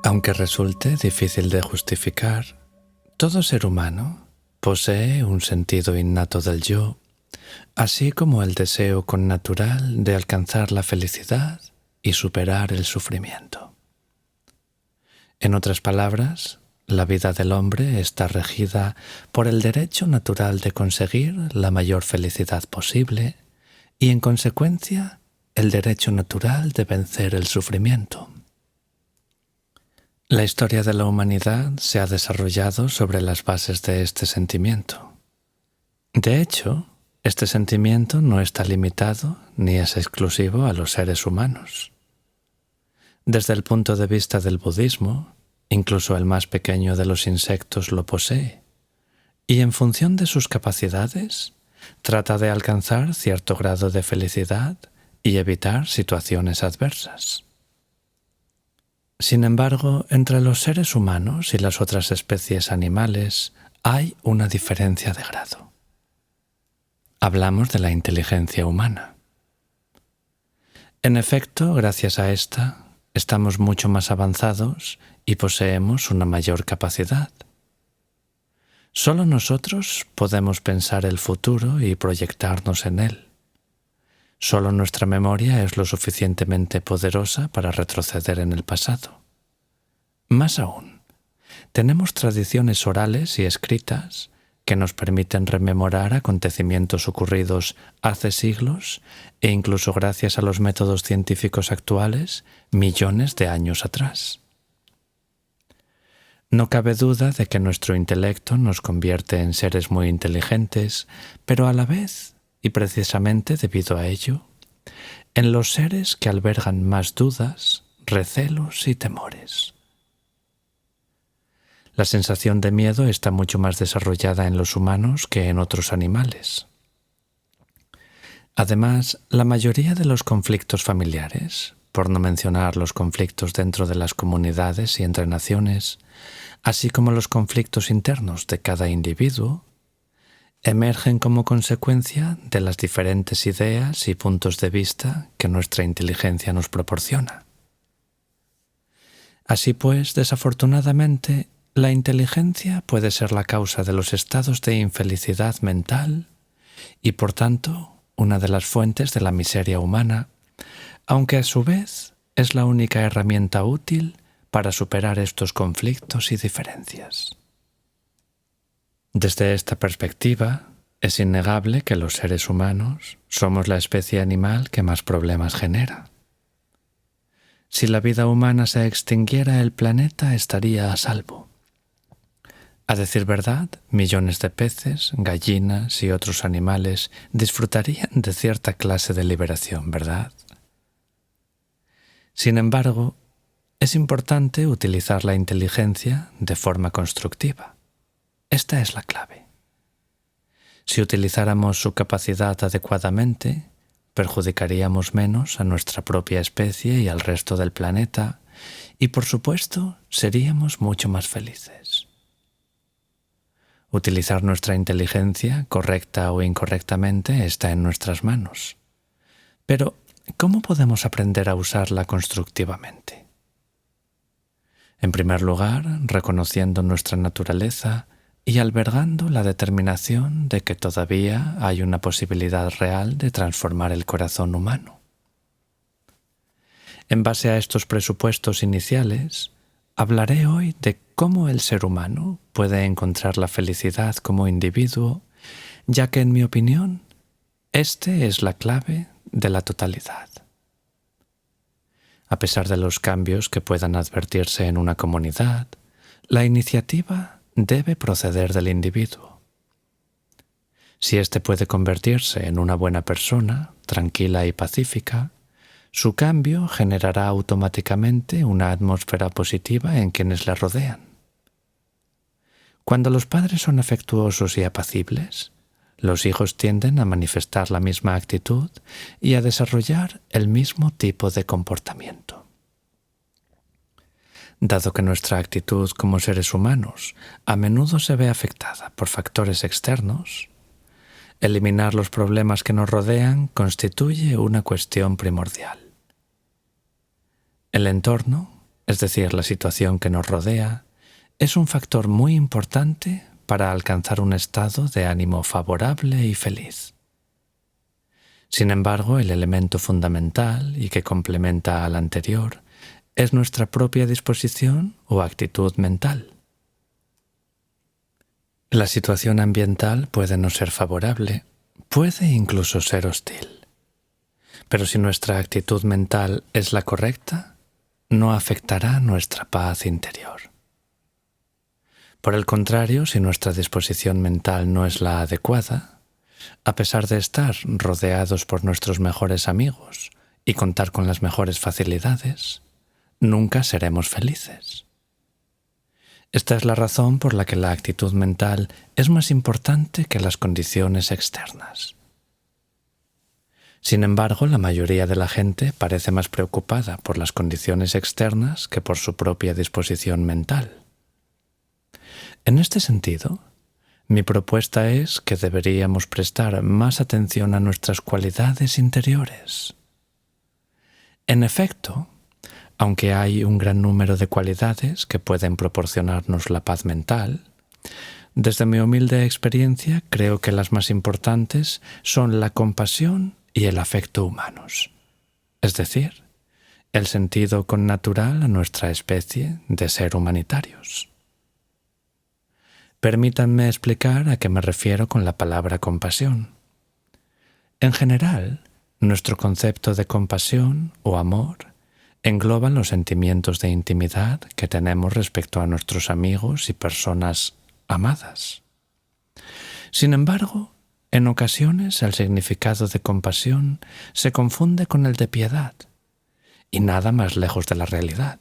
Aunque resulte difícil de justificar, todo ser humano posee un sentido innato del yo, así como el deseo connatural de alcanzar la felicidad y superar el sufrimiento. En otras palabras, la vida del hombre está regida por el derecho natural de conseguir la mayor felicidad posible y, en consecuencia, el derecho natural de vencer el sufrimiento. La historia de la humanidad se ha desarrollado sobre las bases de este sentimiento. De hecho, este sentimiento no está limitado ni es exclusivo a los seres humanos. Desde el punto de vista del budismo, incluso el más pequeño de los insectos lo posee, y en función de sus capacidades, trata de alcanzar cierto grado de felicidad y evitar situaciones adversas. Sin embargo, entre los seres humanos y las otras especies animales hay una diferencia de grado. Hablamos de la inteligencia humana. En efecto, gracias a esta, estamos mucho más avanzados y poseemos una mayor capacidad. Solo nosotros podemos pensar el futuro y proyectarnos en él. Solo nuestra memoria es lo suficientemente poderosa para retroceder en el pasado. Más aún, tenemos tradiciones orales y escritas que nos permiten rememorar acontecimientos ocurridos hace siglos e incluso gracias a los métodos científicos actuales, millones de años atrás. No cabe duda de que nuestro intelecto nos convierte en seres muy inteligentes, pero a la vez, y precisamente debido a ello, en los seres que albergan más dudas, recelos y temores. La sensación de miedo está mucho más desarrollada en los humanos que en otros animales. Además, la mayoría de los conflictos familiares, por no mencionar los conflictos dentro de las comunidades y entre naciones, así como los conflictos internos de cada individuo, emergen como consecuencia de las diferentes ideas y puntos de vista que nuestra inteligencia nos proporciona. Así pues, desafortunadamente, la inteligencia puede ser la causa de los estados de infelicidad mental y, por tanto, una de las fuentes de la miseria humana, aunque a su vez es la única herramienta útil para superar estos conflictos y diferencias. Desde esta perspectiva, es innegable que los seres humanos somos la especie animal que más problemas genera. Si la vida humana se extinguiera, el planeta estaría a salvo. A decir verdad, millones de peces, gallinas y otros animales disfrutarían de cierta clase de liberación, ¿verdad? Sin embargo, es importante utilizar la inteligencia de forma constructiva. Esta es la clave. Si utilizáramos su capacidad adecuadamente, perjudicaríamos menos a nuestra propia especie y al resto del planeta, y por supuesto, seríamos mucho más felices. Utilizar nuestra inteligencia, correcta o incorrectamente, está en nuestras manos. Pero, ¿cómo podemos aprender a usarla constructivamente? En primer lugar, reconociendo nuestra naturaleza y albergando la determinación de que todavía hay una posibilidad real de transformar el corazón humano. En base a estos presupuestos iniciales, hablaré hoy de cómo el ser humano puede encontrar la felicidad como individuo, ya que, en mi opinión, este es la clave de la totalidad. A pesar de los cambios que puedan advertirse en una comunidad, la iniciativa debe proceder del individuo. Si éste puede convertirse en una buena persona, tranquila y pacífica, su cambio generará automáticamente una atmósfera positiva en quienes le rodean. Cuando los padres son afectuosos y apacibles, los hijos tienden a manifestar la misma actitud y a desarrollar el mismo tipo de comportamiento. Dado que nuestra actitud como seres humanos a menudo se ve afectada por factores externos, eliminar los problemas que nos rodean constituye una cuestión primordial. El entorno, es decir, la situación que nos rodea, es un factor muy importante para alcanzar un estado de ánimo favorable y feliz. Sin embargo, el elemento fundamental y que complementa al anterior es nuestra propia disposición o actitud mental. La situación ambiental puede no ser favorable, puede incluso ser hostil. Pero si nuestra actitud mental es la correcta, no afectará nuestra paz interior. Por el contrario, si nuestra disposición mental no es la adecuada, a pesar de estar rodeados por nuestros mejores amigos y contar con las mejores facilidades, nunca seremos felices. Esta es la razón por la que la actitud mental es más importante que las condiciones externas. Sin embargo, la mayoría de la gente parece más preocupada por las condiciones externas que por su propia disposición mental. En este sentido, mi propuesta es que deberíamos prestar más atención a nuestras cualidades interiores. En efecto, aunque hay un gran número de cualidades que pueden proporcionarnos la paz mental, desde mi humilde experiencia creo que las más importantes son la compasión y el afecto humanos, es decir, el sentido connatural a nuestra especie de ser humanitarios. Permítanme explicar a qué me refiero con la palabra compasión. En general, nuestro concepto de compasión o amor engloban los sentimientos de intimidad que tenemos respecto a nuestros amigos y personas amadas. Sin embargo, en ocasiones el significado de compasión se confunde con el de piedad, y nada más lejos de la realidad.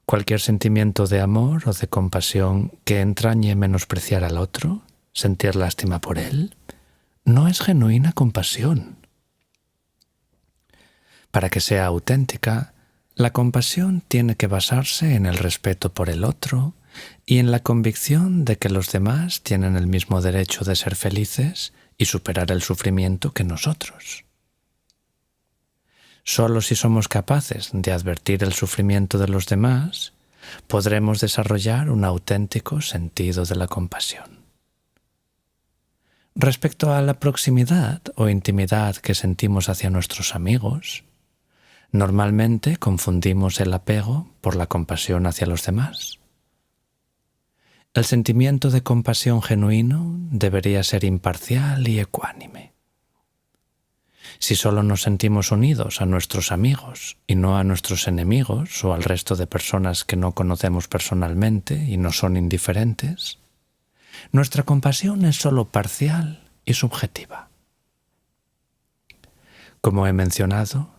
Cualquier sentimiento de amor o de compasión que entrañe menospreciar al otro, sentir lástima por él, no es genuina compasión. Para que sea auténtica, la compasión tiene que basarse en el respeto por el otro y en la convicción de que los demás tienen el mismo derecho de ser felices y superar el sufrimiento que nosotros. Solo si somos capaces de advertir el sufrimiento de los demás, podremos desarrollar un auténtico sentido de la compasión. Respecto a la proximidad o intimidad que sentimos hacia nuestros amigos, normalmente confundimos el apego por la compasión hacia los demás. El sentimiento de compasión genuino debería ser imparcial y ecuánime. Si solo nos sentimos unidos a nuestros amigos y no a nuestros enemigos o al resto de personas que no conocemos personalmente y no son indiferentes, nuestra compasión es solo parcial y subjetiva. Como he mencionado,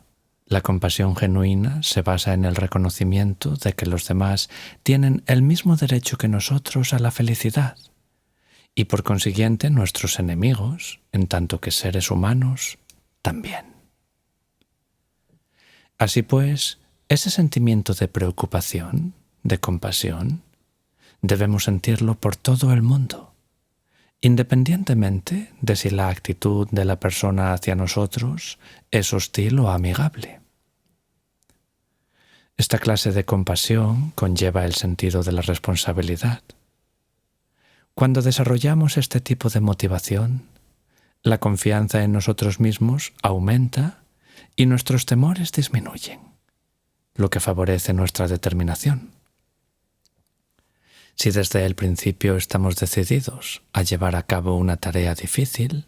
la compasión genuina se basa en el reconocimiento de que los demás tienen el mismo derecho que nosotros a la felicidad y por consiguiente nuestros enemigos, en tanto que seres humanos, también. Así pues, ese sentimiento de preocupación, de compasión, debemos sentirlo por todo el mundo, independientemente de si la actitud de la persona hacia nosotros es hostil o amigable. Esta clase de compasión conlleva el sentido de la responsabilidad. Cuando desarrollamos este tipo de motivación, la confianza en nosotros mismos aumenta y nuestros temores disminuyen, lo que favorece nuestra determinación. Si desde el principio estamos decididos a llevar a cabo una tarea difícil,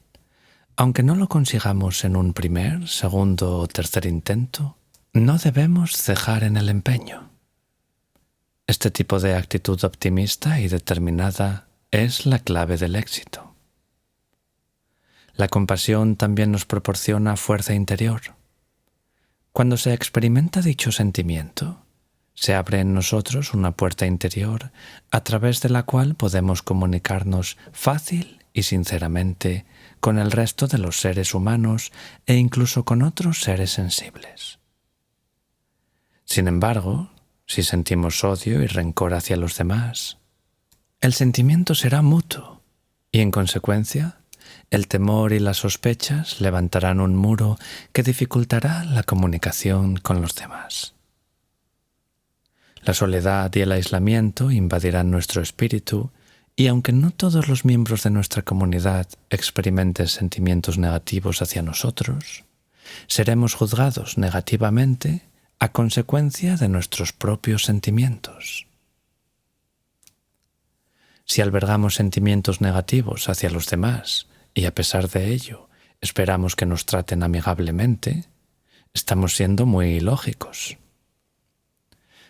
aunque no lo consigamos en un primer, segundo o tercer intento, no debemos cejar en el empeño. Este tipo de actitud optimista y determinada es la clave del éxito. La compasión también nos proporciona fuerza interior. Cuando se experimenta dicho sentimiento, se abre en nosotros una puerta interior a través de la cual podemos comunicarnos fácil y sinceramente con el resto de los seres humanos e incluso con otros seres sensibles. Sin embargo, si sentimos odio y rencor hacia los demás, el sentimiento será mutuo y, en consecuencia, el temor y las sospechas levantarán un muro que dificultará la comunicación con los demás. La soledad y el aislamiento invadirán nuestro espíritu y aunque no todos los miembros de nuestra comunidad experimenten sentimientos negativos hacia nosotros, seremos juzgados negativamente a consecuencia de nuestros propios sentimientos. Si albergamos sentimientos negativos hacia los demás y a pesar de ello esperamos que nos traten amigablemente, estamos siendo muy ilógicos.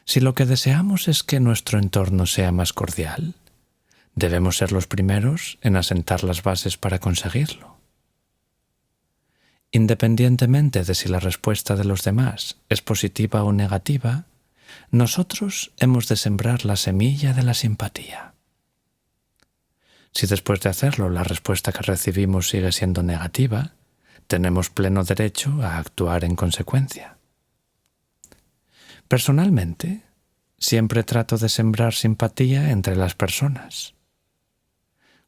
Si lo que deseamos es que nuestro entorno sea más cordial, debemos ser los primeros en asentar las bases para conseguirlo. Independientemente de si la respuesta de los demás es positiva o negativa, nosotros hemos de sembrar la semilla de la simpatía. Si después de hacerlo la respuesta que recibimos sigue siendo negativa, tenemos pleno derecho a actuar en consecuencia. Personalmente, siempre trato de sembrar simpatía entre las personas.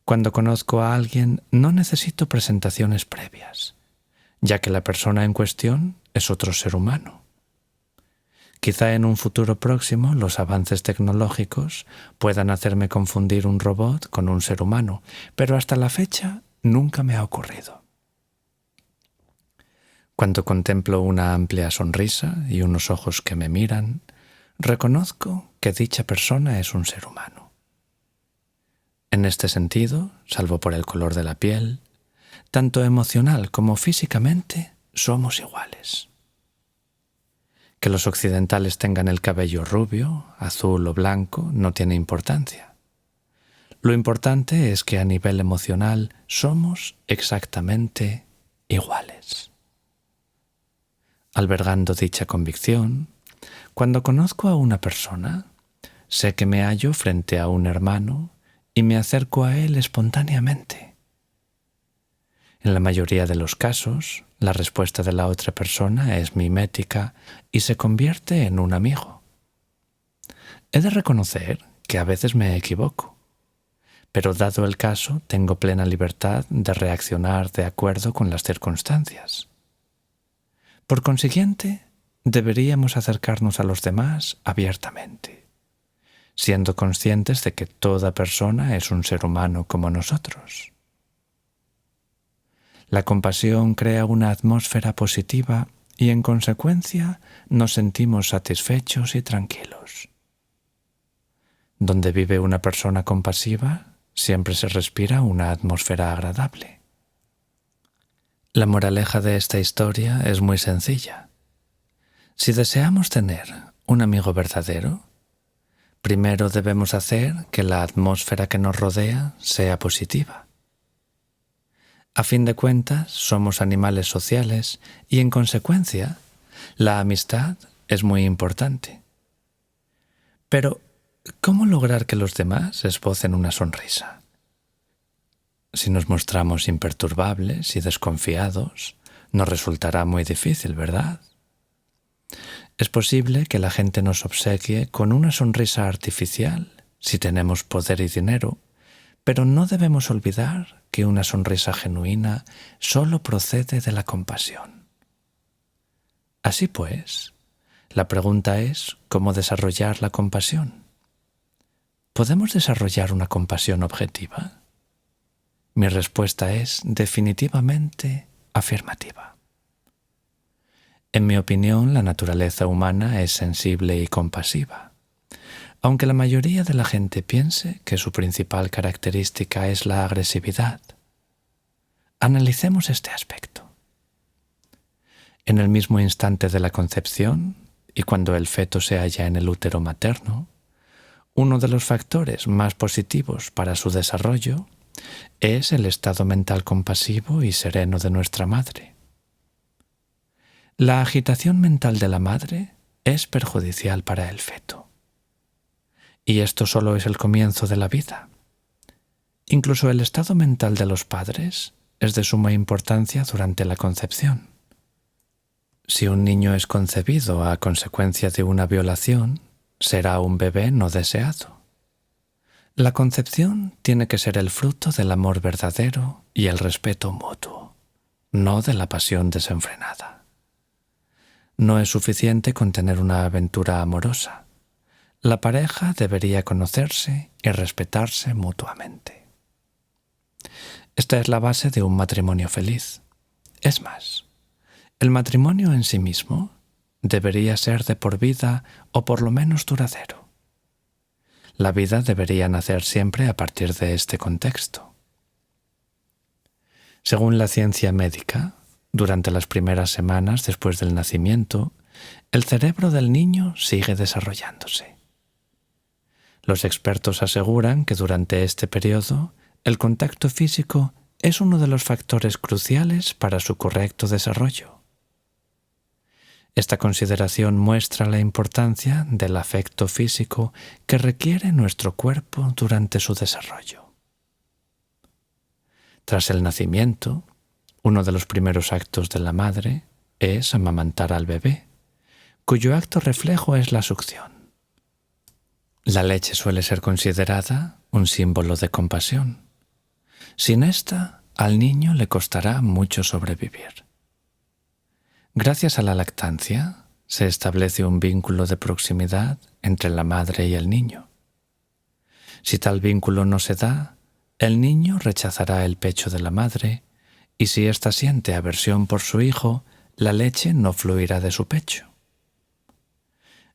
Cuando conozco a alguien, no necesito presentaciones previas, ya que la persona en cuestión es otro ser humano. Quizá en un futuro próximo los avances tecnológicos puedan hacerme confundir un robot con un ser humano, pero hasta la fecha nunca me ha ocurrido. Cuando contemplo una amplia sonrisa y unos ojos que me miran, reconozco que dicha persona es un ser humano. En este sentido, salvo por el color de la piel, tanto emocional como físicamente, somos iguales. Que los occidentales tengan el cabello rubio, azul o blanco no tiene importancia. Lo importante es que a nivel emocional somos exactamente iguales. Albergando dicha convicción, cuando conozco a una persona, sé que me hallo frente a un hermano y me acerco a él espontáneamente. En la mayoría de los casos, la respuesta de la otra persona es mimética y se convierte en un amigo. He de reconocer que a veces me equivoco, pero dado el caso, tengo plena libertad de reaccionar de acuerdo con las circunstancias. Por consiguiente, deberíamos acercarnos a los demás abiertamente, siendo conscientes de que toda persona es un ser humano como nosotros. La compasión crea una atmósfera positiva y, en consecuencia, nos sentimos satisfechos y tranquilos. Donde vive una persona compasiva, siempre se respira una atmósfera agradable. La moraleja de esta historia es muy sencilla. Si deseamos tener un amigo verdadero, primero debemos hacer que la atmósfera que nos rodea sea positiva. A fin de cuentas, somos animales sociales y, en consecuencia, la amistad es muy importante. Pero, ¿cómo lograr que los demás esbocen una sonrisa? Si nos mostramos imperturbables y desconfiados, nos resultará muy difícil, ¿verdad? Es posible que la gente nos obsequie con una sonrisa artificial si tenemos poder y dinero, pero no debemos olvidar que una sonrisa genuina solo procede de la compasión. Así pues, la pregunta es ¿cómo desarrollar la compasión? ¿Podemos desarrollar una compasión objetiva? Mi respuesta es definitivamente afirmativa. En mi opinión, la naturaleza humana es sensible y compasiva, aunque la mayoría de la gente piense que su principal característica es la agresividad. Analicemos este aspecto. En el mismo instante de la concepción, y cuando el feto se halla en el útero materno, uno de los factores más positivos para su desarrollo es el estado mental compasivo y sereno de nuestra madre. La agitación mental de la madre es perjudicial para el feto. Y esto solo es el comienzo de la vida. Incluso el estado mental de los padres es de suma importancia durante la concepción. Si un niño es concebido a consecuencia de una violación, será un bebé no deseado. La concepción tiene que ser el fruto del amor verdadero y el respeto mutuo, no de la pasión desenfrenada. No es suficiente con tener una aventura amorosa. la pareja debería conocerse y respetarse mutuamente. Esta es la base de un matrimonio feliz. Es más, el matrimonio en sí mismo debería ser de por vida o por lo menos duradero. La vida debería nacer siempre a partir de este contexto. Según la ciencia médica, durante las primeras semanas después del nacimiento, el cerebro del niño sigue desarrollándose. Los expertos aseguran que durante este periodo, el contacto físico es uno de los factores cruciales para su correcto desarrollo. Esta consideración muestra la importancia del afecto físico que requiere nuestro cuerpo durante su desarrollo. Tras el nacimiento, uno de los primeros actos de la madre es amamantar al bebé, cuyo acto reflejo es la succión. La leche suele ser considerada un símbolo de compasión. Sin esta, al niño le costará mucho sobrevivir. Gracias a la lactancia, se establece un vínculo de proximidad entre la madre y el niño. Si tal vínculo no se da, el niño rechazará el pecho de la madre y si ésta siente aversión por su hijo, la leche no fluirá de su pecho.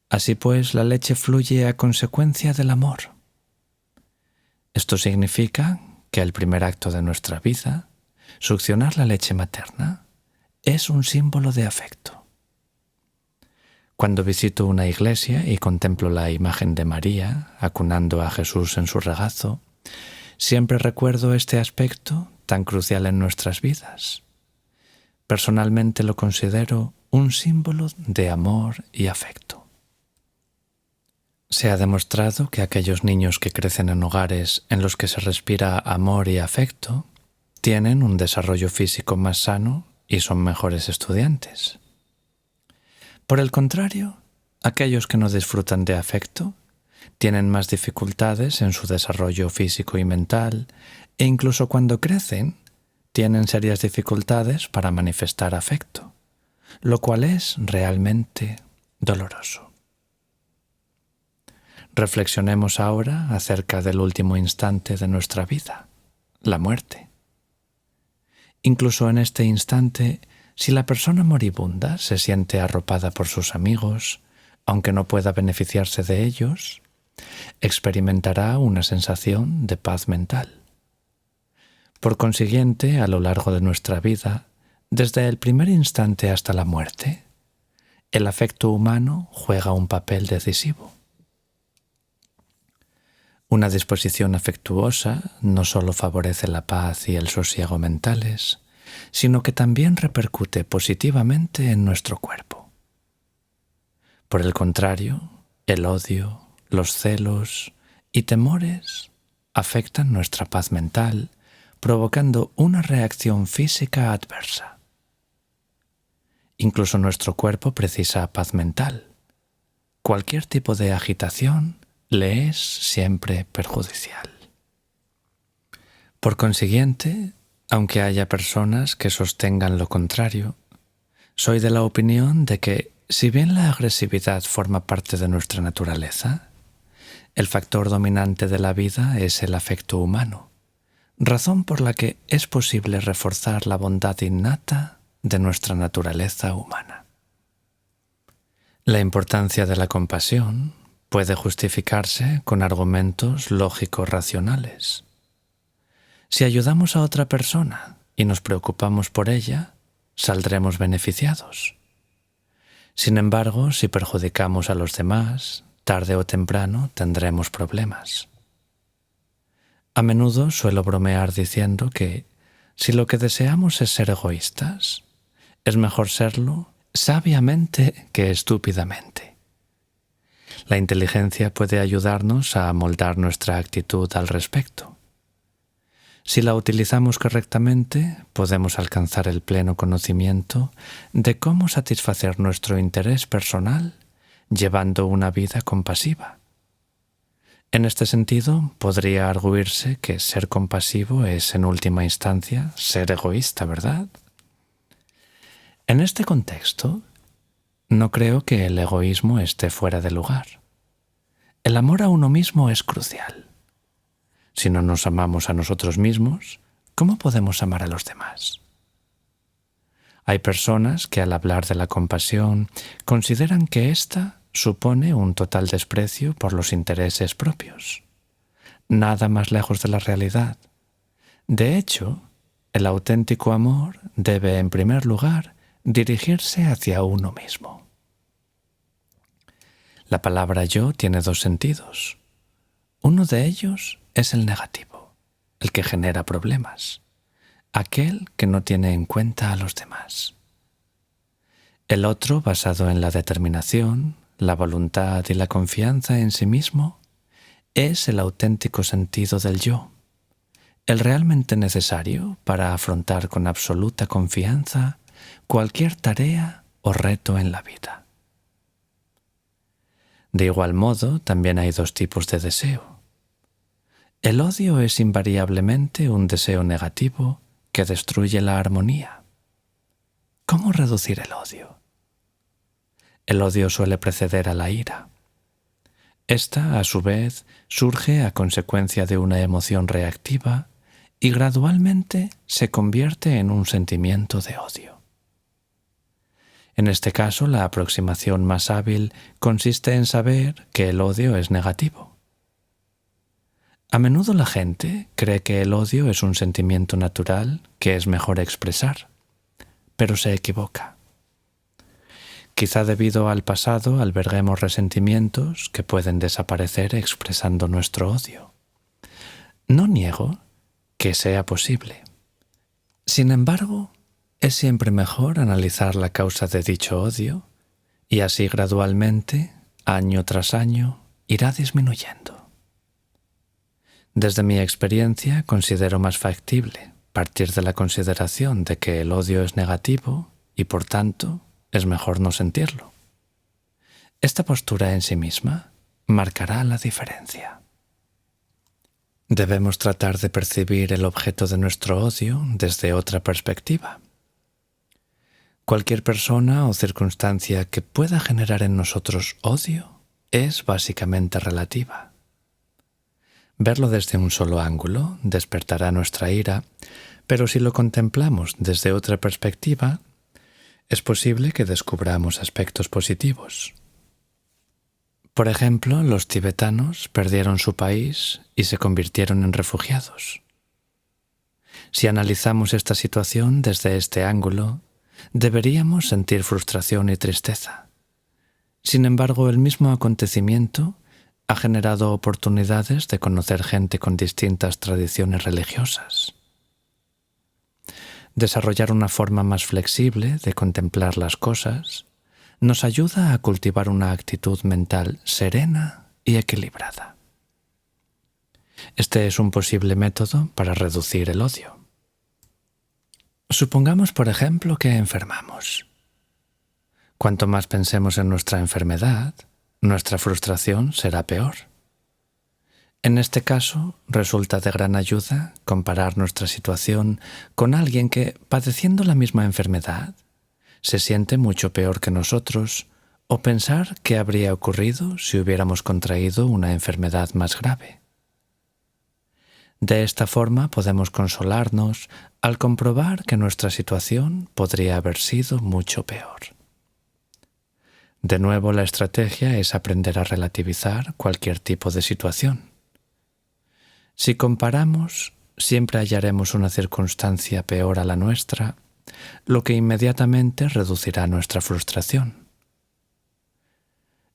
Así pues, la leche fluye a consecuencia del amor. Esto significa que el primer acto de nuestra vida, succionar la leche materna, es un símbolo de afecto. Cuando visito una iglesia y contemplo la imagen de María acunando a Jesús en su regazo, siempre recuerdo este aspecto tan crucial en nuestras vidas. Personalmente lo considero un símbolo de amor y afecto. Se ha demostrado que aquellos niños que crecen en hogares en los que se respira amor y afecto tienen un desarrollo físico más sano y son mejores estudiantes. Por el contrario, aquellos que no disfrutan de afecto tienen más dificultades en su desarrollo físico y mental e incluso cuando crecen tienen serias dificultades para manifestar afecto, lo cual es realmente doloroso. Reflexionemos ahora acerca del último instante de nuestra vida, la muerte. Incluso en este instante, si la persona moribunda se siente arropada por sus amigos, aunque no pueda beneficiarse de ellos, experimentará una sensación de paz mental. Por consiguiente, a lo largo de nuestra vida, desde el primer instante hasta la muerte, el afecto humano juega un papel decisivo. Una disposición afectuosa no solo favorece la paz y el sosiego mentales, sino que también repercute positivamente en nuestro cuerpo. Por el contrario, el odio, los celos y temores afectan nuestra paz mental, provocando una reacción física adversa. Incluso nuestro cuerpo precisa paz mental. Cualquier tipo de agitación le es siempre perjudicial. Por consiguiente, aunque haya personas que sostengan lo contrario, soy de la opinión de que, si bien la agresividad forma parte de nuestra naturaleza, el factor dominante de la vida es el afecto humano, razón por la que es posible reforzar la bondad innata de nuestra naturaleza humana. La importancia de la compasión puede justificarse con argumentos lógicos racionales. Si ayudamos a otra persona y nos preocupamos por ella, saldremos beneficiados. Sin embargo, si perjudicamos a los demás, tarde o temprano tendremos problemas. A menudo suelo bromear diciendo que, si lo que deseamos es ser egoístas, es mejor serlo sabiamente que estúpidamente. La inteligencia puede ayudarnos a moldar nuestra actitud al respecto. Si la utilizamos correctamente, podemos alcanzar el pleno conocimiento de cómo satisfacer nuestro interés personal llevando una vida compasiva. En este sentido, podría arguirse que ser compasivo es, en última instancia, ser egoísta, ¿verdad? En este contexto, no creo que el egoísmo esté fuera de lugar. el amor a uno mismo es crucial. Si no nos amamos a nosotros mismos, ¿cómo podemos amar a los demás? Hay personas que al hablar de la compasión consideran que ésta supone un total desprecio por los intereses propios. Nada más lejos de la realidad. De hecho, el auténtico amor debe, en primer lugar, dirigirse hacia uno mismo. La palabra yo tiene dos sentidos. Uno de ellos es el negativo, el que genera problemas, aquel que no tiene en cuenta a los demás. El otro, basado en la determinación, la voluntad y la confianza en sí mismo, es el auténtico sentido del yo, el realmente necesario para afrontar con absoluta confianza cualquier tarea o reto en la vida. De igual modo, también hay dos tipos de deseo. El odio es invariablemente un deseo negativo que destruye la armonía. ¿Cómo reducir el odio? El odio suele preceder a la ira. Esta, a su vez, surge a consecuencia de una emoción reactiva y gradualmente se convierte en un sentimiento de odio. En este caso, la aproximación más hábil consiste en saber que el odio es negativo. A menudo la gente cree que el odio es un sentimiento natural que es mejor expresar, pero se equivoca. Quizá debido al pasado alberguemos resentimientos que pueden desaparecer expresando nuestro odio. No niego que sea posible. Sin embargo, es siempre mejor analizar la causa de dicho odio y así gradualmente, año tras año, irá disminuyendo. Desde mi experiencia considero más factible partir de la consideración de que el odio es negativo y por tanto es mejor no sentirlo. Esta postura en sí misma marcará la diferencia. Debemos tratar de percibir el objeto de nuestro odio desde otra perspectiva. Cualquier persona o circunstancia que pueda generar en nosotros odio es básicamente relativa. Verlo desde un solo ángulo despertará nuestra ira, pero si lo contemplamos desde otra perspectiva, es posible que descubramos aspectos positivos. Por ejemplo, los tibetanos perdieron su país y se convirtieron en refugiados. Si analizamos esta situación desde este ángulo, deberíamos sentir frustración y tristeza. Sin embargo, el mismo acontecimiento ha generado oportunidades de conocer gente con distintas tradiciones religiosas. Desarrollar una forma más flexible de contemplar las cosas nos ayuda a cultivar una actitud mental serena y equilibrada. Este es un posible método para reducir el odio. Supongamos, por ejemplo, que enfermamos. Cuanto más pensemos en nuestra enfermedad, nuestra frustración será peor. En este caso, resulta de gran ayuda comparar nuestra situación con alguien que, padeciendo la misma enfermedad, se siente mucho peor que nosotros, o pensar qué habría ocurrido si hubiéramos contraído una enfermedad más grave. De esta forma podemos consolarnos al comprobar que nuestra situación podría haber sido mucho peor. De nuevo, la estrategia es aprender a relativizar cualquier tipo de situación. Si comparamos, siempre hallaremos una circunstancia peor a la nuestra, lo que inmediatamente reducirá nuestra frustración.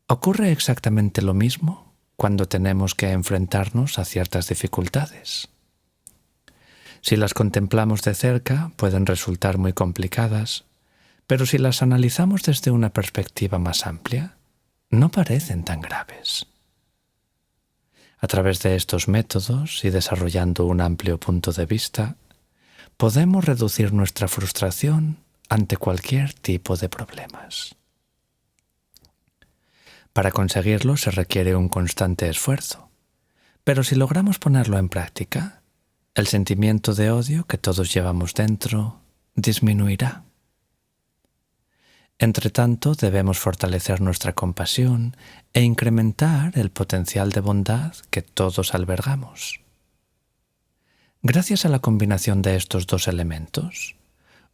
Ocurre exactamente lo mismo cuando tenemos que enfrentarnos a ciertas dificultades. Si las contemplamos de cerca, pueden resultar muy complicadas, pero si las analizamos desde una perspectiva más amplia, no parecen tan graves. A través de estos métodos y desarrollando un amplio punto de vista, podemos reducir nuestra frustración ante cualquier tipo de problemas. Para conseguirlo se requiere un constante esfuerzo, pero si logramos ponerlo en práctica, el sentimiento de odio que todos llevamos dentro disminuirá. Entre tanto, debemos fortalecer nuestra compasión e incrementar el potencial de bondad que todos albergamos. Gracias a la combinación de estos dos elementos,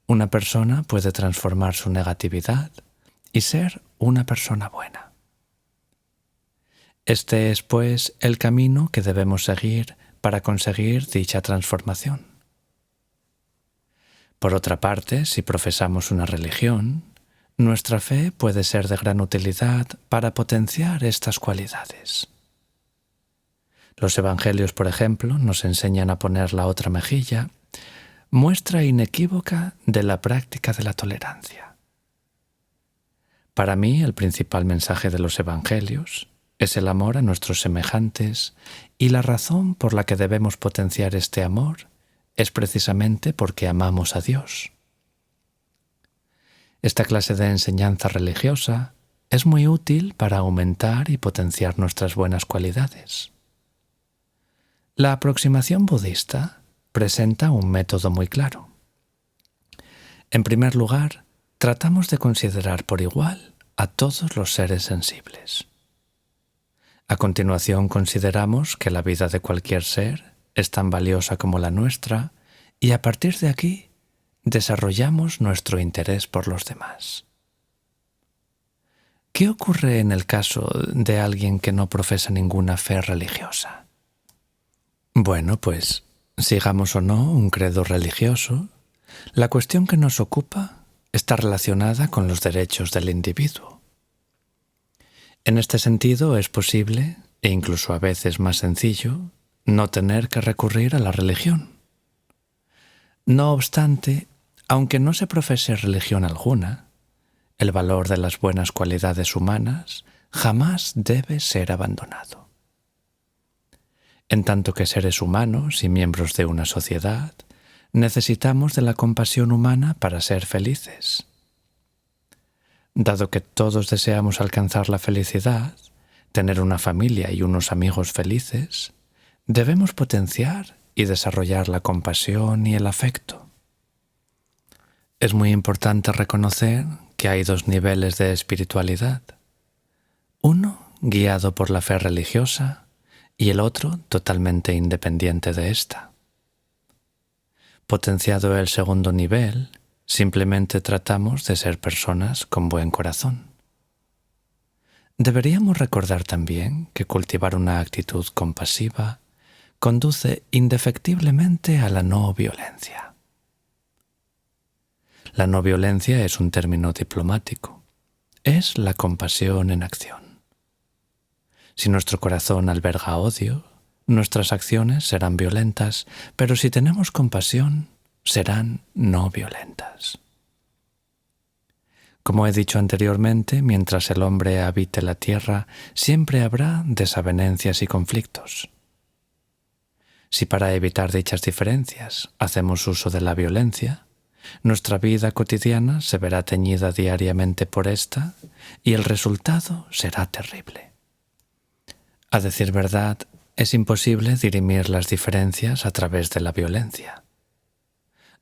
una persona puede transformar su negatividad y ser una persona buena. Este es, pues, el camino que debemos seguir para conseguir dicha transformación. Por otra parte, si profesamos una religión, nuestra fe puede ser de gran utilidad para potenciar estas cualidades. Los evangelios, por ejemplo, nos enseñan a poner la otra mejilla, muestra inequívoca de la práctica de la tolerancia. Para mí, el principal mensaje de los evangelios es el amor a nuestros semejantes, y la razón por la que debemos potenciar este amor es precisamente porque amamos a Dios. Esta clase de enseñanza religiosa es muy útil para aumentar y potenciar nuestras buenas cualidades. La aproximación budista presenta un método muy claro. En primer lugar, tratamos de considerar por igual a todos los seres sensibles. A continuación, consideramos que la vida de cualquier ser es tan valiosa como la nuestra, y a partir de aquí desarrollamos nuestro interés por los demás. ¿Qué ocurre en el caso de alguien que no profesa ninguna fe religiosa? Bueno, pues, sigamos o no un credo religioso, la cuestión que nos ocupa está relacionada con los derechos del individuo. En este sentido es posible, e incluso a veces más sencillo, no tener que recurrir a la religión. No obstante, aunque no se profese religión alguna, el valor de las buenas cualidades humanas jamás debe ser abandonado. En tanto que seres humanos y miembros de una sociedad, necesitamos de la compasión humana para ser felices. Dado que todos deseamos alcanzar la felicidad, tener una familia y unos amigos felices, debemos potenciar y desarrollar la compasión y el afecto. Es muy importante reconocer que hay dos niveles de espiritualidad. Uno guiado por la fe religiosa y el otro totalmente independiente de esta. Potenciado el segundo nivel, simplemente tratamos de ser personas con buen corazón. Deberíamos recordar también que cultivar una actitud compasiva conduce indefectiblemente a la no violencia. La no violencia es un término diplomático. Es la compasión en acción. Si nuestro corazón alberga odio, nuestras acciones serán violentas, pero si tenemos compasión, serán no violentas. Como he dicho anteriormente, mientras el hombre habite la tierra, siempre habrá desavenencias y conflictos. Si para evitar dichas diferencias hacemos uso de la violencia, nuestra vida cotidiana se verá teñida diariamente por esta y el resultado será terrible. A decir verdad, es imposible dirimir las diferencias a través de la violencia.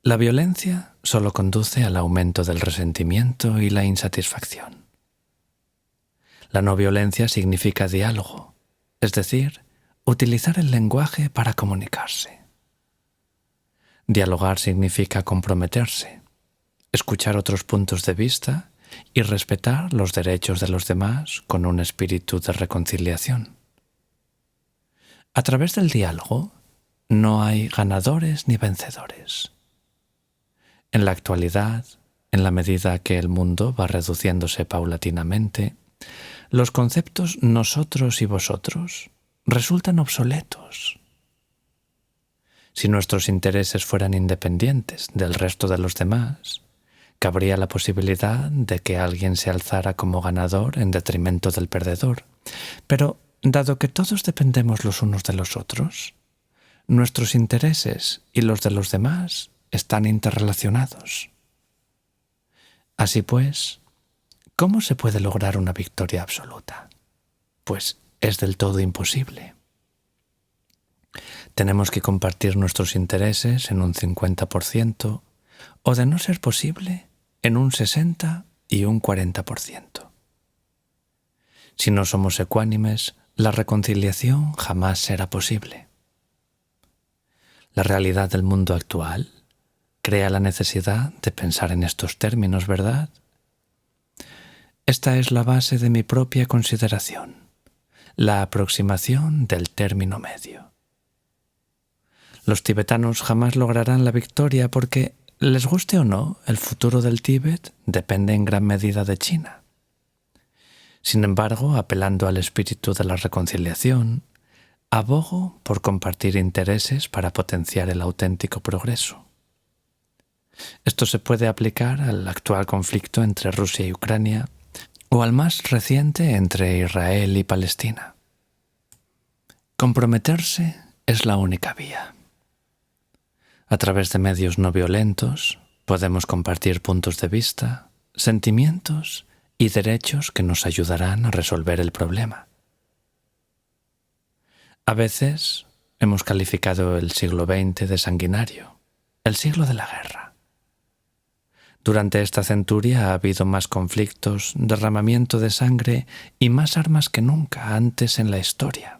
La violencia solo conduce al aumento del resentimiento y la insatisfacción. La no violencia significa diálogo, es decir, utilizar el lenguaje para comunicarse. Dialogar significa comprometerse, escuchar otros puntos de vista y respetar los derechos de los demás con un espíritu de reconciliación. A través del diálogo no hay ganadores ni vencedores. En la actualidad, en la medida que el mundo va reduciéndose paulatinamente, los conceptos nosotros y vosotros resultan obsoletos. Si nuestros intereses fueran independientes del resto de los demás, cabría la posibilidad de que alguien se alzara como ganador en detrimento del perdedor. Pero, dado que todos dependemos los unos de los otros, nuestros intereses y los de los demás están interrelacionados. Así pues, ¿cómo se puede lograr una victoria absoluta? Pues es del todo imposible. Tenemos que compartir nuestros intereses en un 50%, o de no ser posible, en un 60 y un 40%. Si no somos ecuánimes, la reconciliación jamás será posible. La realidad del mundo actual crea la necesidad de pensar en estos términos, ¿verdad? Esta es la base de mi propia consideración, la aproximación del término medio. Los tibetanos jamás lograrán la victoria porque, les guste o no, el futuro del Tíbet depende en gran medida de China. Sin embargo, apelando al espíritu de la reconciliación, abogo por compartir intereses para potenciar el auténtico progreso. Esto se puede aplicar al actual conflicto entre Rusia y Ucrania o al más reciente entre Israel y Palestina. Comprometerse es la única vía. A través de medios no violentos podemos compartir puntos de vista, sentimientos y derechos que nos ayudarán a resolver el problema. A veces hemos calificado el siglo XX de sanguinario, el siglo de la guerra. Durante esta centuria ha habido más conflictos, derramamiento de sangre y más armas que nunca antes en la historia.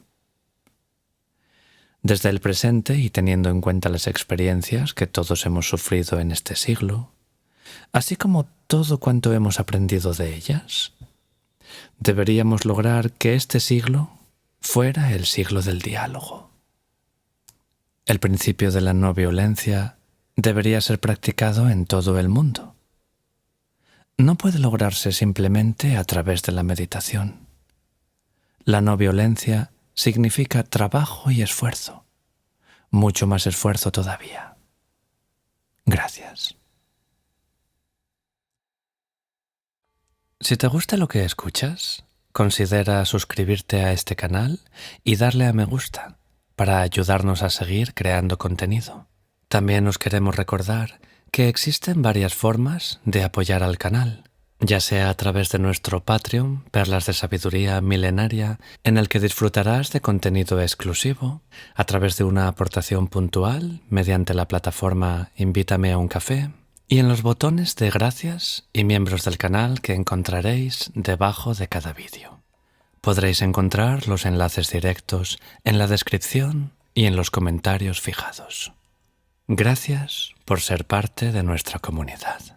Desde el presente y teniendo en cuenta las experiencias que todos hemos sufrido en este siglo, así como todo cuanto hemos aprendido de ellas, deberíamos lograr que este siglo fuera el siglo del diálogo. El principio de la no violencia debería ser practicado en todo el mundo. No puede lograrse simplemente a través de la meditación. La no violencia significa trabajo y esfuerzo, mucho más esfuerzo todavía. Gracias. Si te gusta lo que escuchas, considera suscribirte a este canal y darle a me gusta para ayudarnos a seguir creando contenido. También os queremos recordar que existen varias formas de apoyar al canal, ya sea a través de nuestro Patreon, Perlas de Sabiduría Milenaria, en el que disfrutarás de contenido exclusivo, a través de una aportación puntual mediante la plataforma Invítame a un café, y en los botones de gracias y miembros del canal que encontraréis debajo de cada vídeo. Podréis encontrar los enlaces directos en la descripción y en los comentarios fijados. Gracias por ser parte de nuestra comunidad.